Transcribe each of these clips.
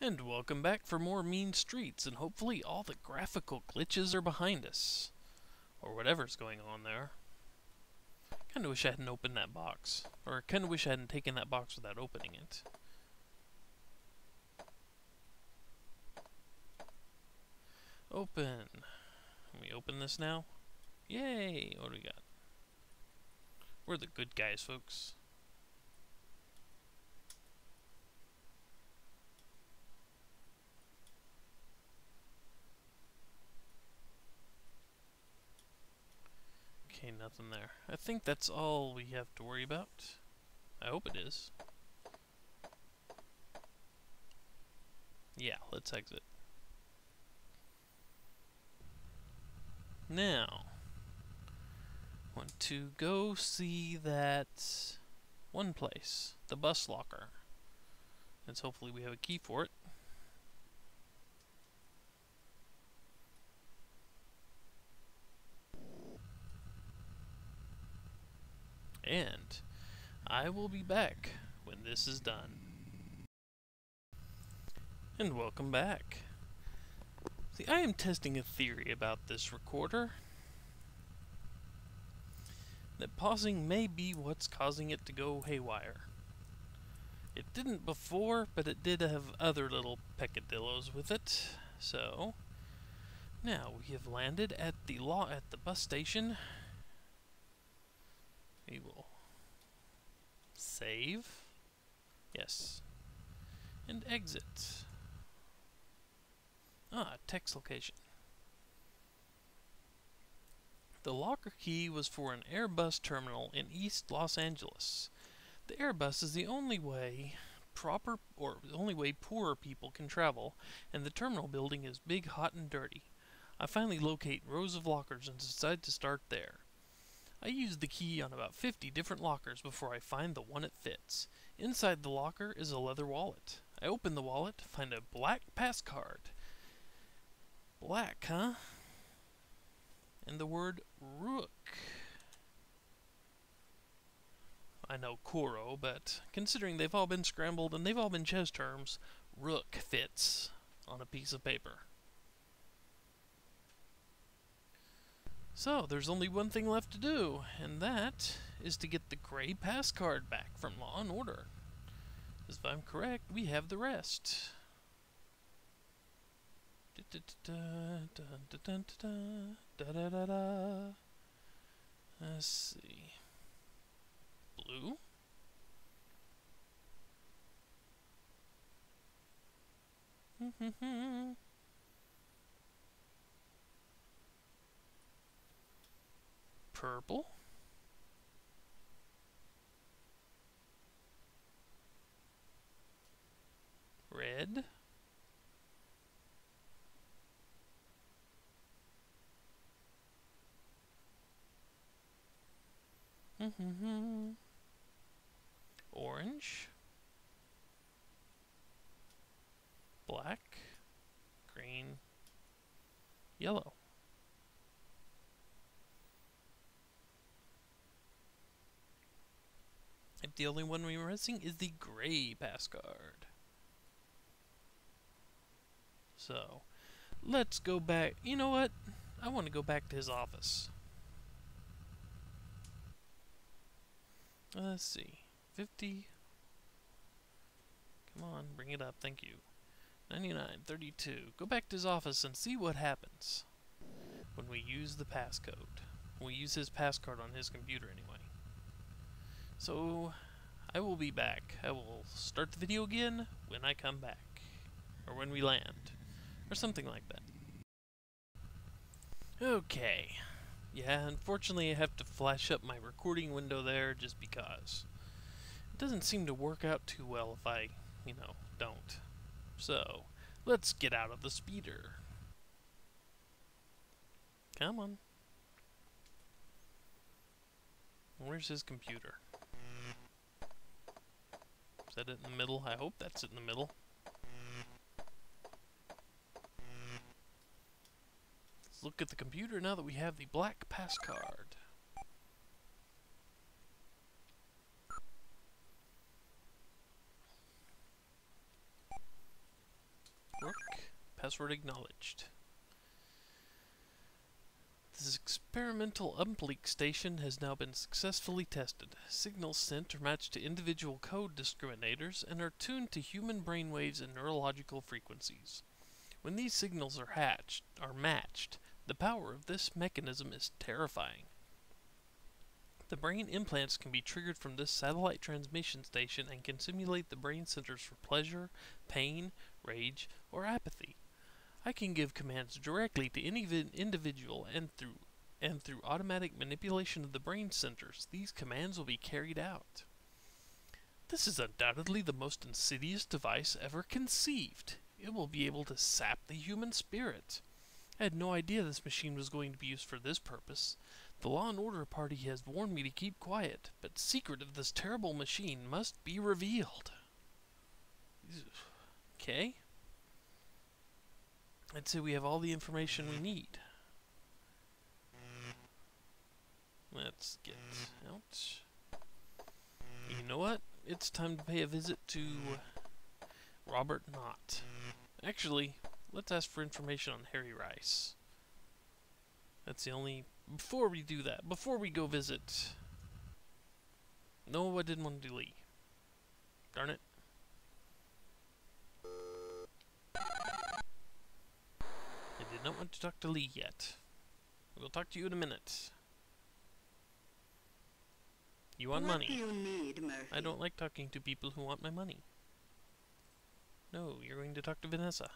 And welcome back for more Mean Streets, and hopefully all the graphical glitches are behind us. Or whatever's going on there. Kinda wish I hadn't opened that box. Or kinda wish I hadn't taken that box without opening it. Open. Can we open this now? Yay! What do we got? We're the good guys, folks. Okay, nothing there. I think that's all we have to worry about. I hope it is. Yeah, let's exit. Now, want to go see that one place, the bus locker. And hopefully we have a key for it. And I will be back when this is done. And welcome back. See, I am testing a theory about this recorder. That pausing may be what's causing it to go haywire. It didn't before, but it did have other little peccadillos with it. So, now we have landed at the bus station. We will save. Yes. And exit. Text location. The locker key was for an Airbus terminal in East Los Angeles. The Airbus is the only way poorer people can travel, and the terminal building is big, hot, and dirty. I finally locate rows of lockers and decide to start there. I use the key on about 50 different lockers before I find the one that fits. Inside the locker is a leather wallet. I open the wallet, find a black passcard. Black, huh? And the word rook. I know Koro, but considering they've all been scrambled and they've all been chess terms, rook fits on a piece of paper. So, there's only one thing left to do, and that is to get the gray passcard back from Law and Order. Because if I'm correct, we have the rest. Let's see. Blue. Purple. Red. Orange. Black. Green. Yellow. And the only one we're missing is the gray passcard. So, let's go back. You know what? I want to go back to his office. Let's see. 50. Come on, bring it up. Thank you. 99, 32. Go back to his office and see what happens when we use the passcode. We use his passcard on his computer anyway. So, I will be back. I will start the video again when I come back. Or when we land. Or something like that. Okay. Yeah, unfortunately I have to flash up my recording window there just because. It doesn't seem to work out too well if I, don't. So, let's get out of the speeder. Come on. Where's his computer? Is that it in the middle? I hope that's it in the middle. Let's look at the computer now that we have the black passcard. Password acknowledged. This experimental uplink station has now been successfully tested. Signals sent are matched to individual code discriminators and are tuned to human brainwaves and neurological frequencies. When these signals are matched, the power of this mechanism is terrifying. The brain implants can be triggered from this satellite transmission station and can simulate the brain centers for pleasure, pain, rage, or apathy. I can give commands directly to any individual, and through automatic manipulation of the brain centers, these commands will be carried out. This is undoubtedly the most insidious device ever conceived. It will be able to sap the human spirit. I had no idea this machine was going to be used for this purpose. The Law and Order Party has warned me to keep quiet, but the secret of this terrible machine must be revealed. Okay. I'd say we have all the information we need. Let's get out. You know what? It's time to pay a visit to Robert Knott. Actually, let's ask for information on Harry Rice. That's the only... Before we do that, before we go visit... No, I didn't want to do Lee. Darn it. I did not want to talk to Lee yet. We'll talk to you in a minute. You want money? What do you need, Murphy? I don't like talking to people who want my money. No, you're going to talk to Vanessa.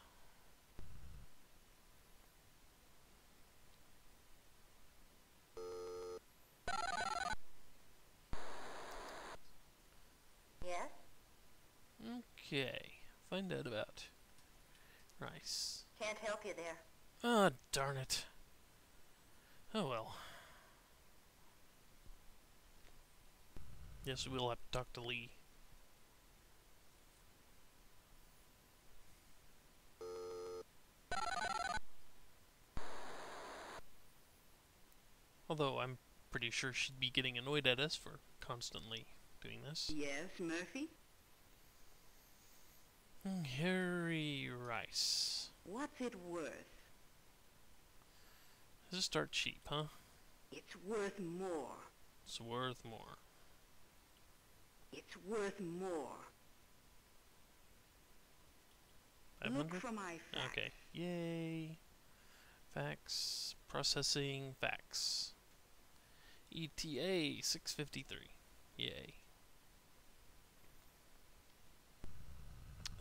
Yes? Okay. Find out about Rice. Can't help you there. Ah, darn it. Oh well. Yes, we'll have to talk to Lee. Although I'm pretty sure she'd be getting annoyed at us for constantly doing this. Yes, Murphy? Harry Rice. What's it worth? Does it start cheap, huh? It's worth more. It's worth more. It's worth more. 500? Look for my fax. Okay. Yay. Fax. Processing fax. ETA 653. Yay.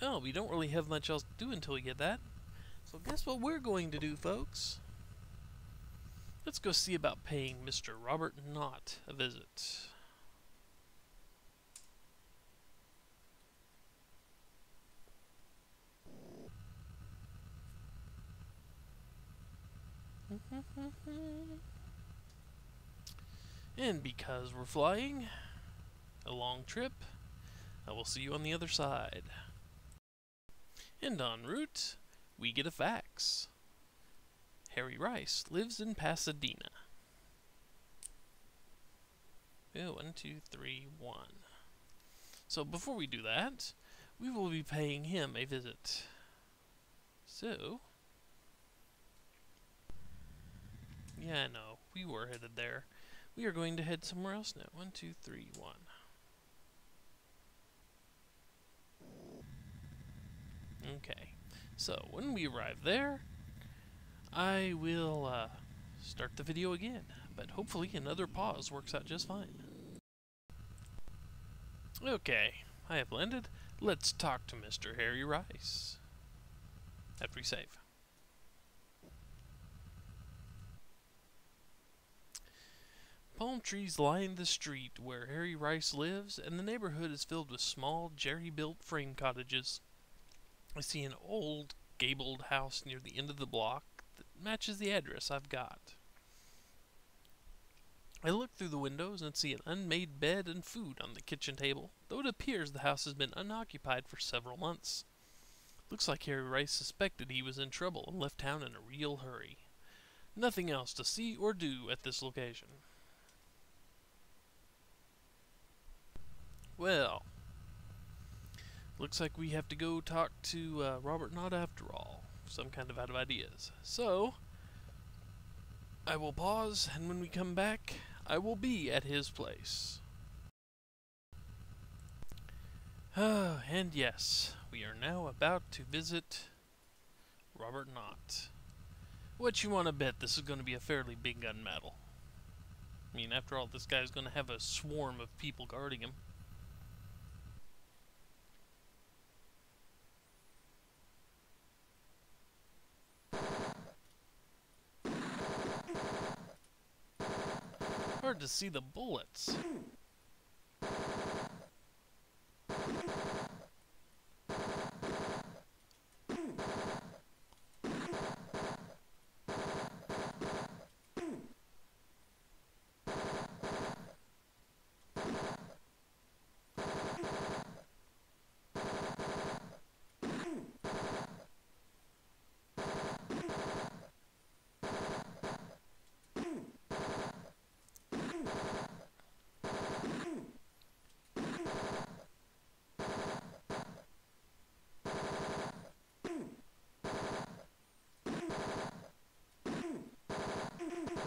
Oh, we don't really have much else to do until we get that. So guess what we're going to do, folks? Let's go see about paying Mr. Robert Knott a visit. And because we're flying a long trip, I will see you on the other side. And en route, we get a fax. Harry Rice lives in Pasadena. Oh, 1, 2, 3, 1. So before we do that, we will be paying him a visit. So, yeah, no, we were headed there. We are going to head somewhere else now. 1, 2, 3, 1. Okay, so when we arrive there, I will start the video again, but hopefully another pause works out just fine. Okay, I have landed. Let's talk to Mr. Harry Rice. After we save. Palm trees line the street where Harry Rice lives, and the neighborhood is filled with small, jerry-built frame cottages. I see an old, gabled house near the end of the block that matches the address I've got. I look through the windows and see an unmade bed and food on the kitchen table, though it appears the house has been unoccupied for several months. Looks like Harry Rice suspected he was in trouble and left town in a real hurry. Nothing else to see or do at this location. Well, looks like we have to go talk to Robert Knott after all. some kind of out of ideas. So, I will pause, and when we come back, I will be at his place. And yes, we are now about to visit Robert Knott. What you want to bet this is going to be a fairly big gun battle? I mean, after all, this guy's going to have a swarm of people guarding him. Hard to see the bullets.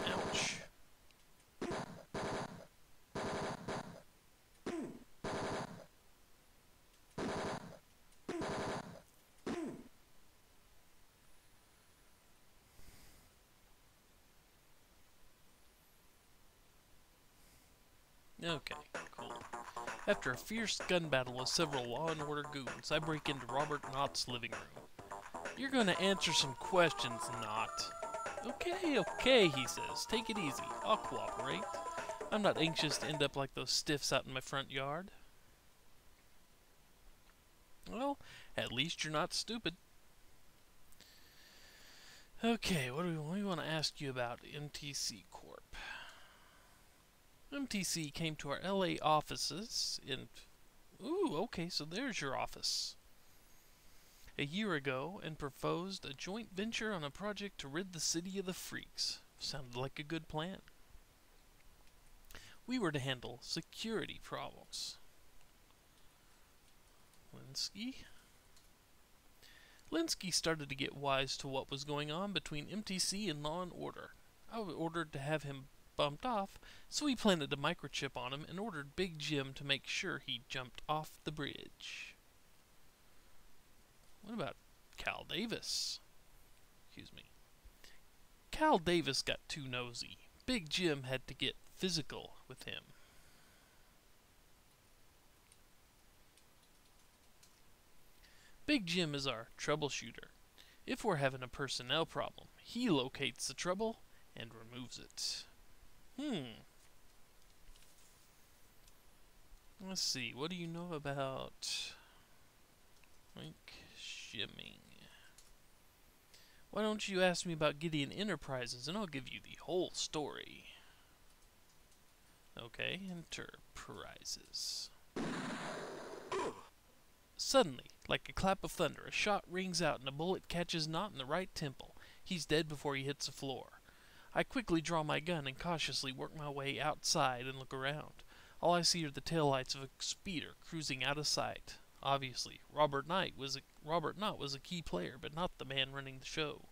Ouch. Okay, cool. After a fierce gun battle with several law and order goons, I break into Robert Knott's living room. You're gonna answer some questions, Knott. Okay, he says. Take it easy. I'll cooperate. I'm not anxious to end up like those stiffs out in my front yard. Well, at least you're not stupid. Okay, what do we want to ask you about MTC Corp? MTC came to our LA offices in... Ooh, okay, so there's your office. A year ago, and proposed a joint venture on a project to rid the city of the freaks. Sounded like a good plan. We were to handle security problems. Linsky started to get wise to what was going on between MTC and Law and Order. I was ordered to have him bumped off, so we planted a microchip on him and ordered Big Jim to make sure he jumped off the bridge. What about Cal Davis? Excuse me. Cal Davis got too nosy. Big Jim had to get physical with him. Big Jim is our troubleshooter. If we're having a personnel problem, he locates the trouble and removes it. Let's see, what do you know about shimming? Why don't you ask me about Gideon Enterprises and I'll give you the whole story. Okay, Enterprises. Suddenly, like a clap of thunder, a shot rings out and a bullet catches Knott in the right temple. He's dead before he hits the floor. I quickly draw my gun and cautiously work my way outside and look around. All I see are the taillights of a speeder cruising out of sight. Obviously, Robert Knott was a key player, but not the man running the show.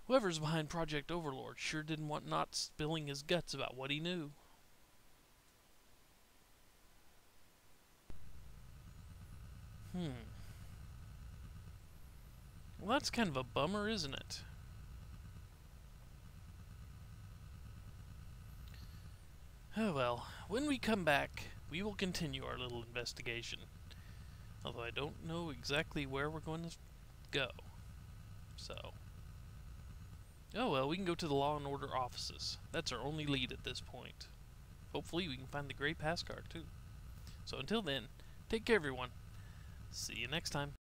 Whoever's behind Project Overlord sure didn't want Knott spilling his guts about what he knew. Well, that's kind of a bummer, isn't it? Oh well, when we come back, we will continue our little investigation. Although I don't know exactly where we're going to go. So. Oh well, we can go to the Law and Order offices. That's our only lead at this point. Hopefully we can find the gray passcard too. So until then, take care everyone. See you next time.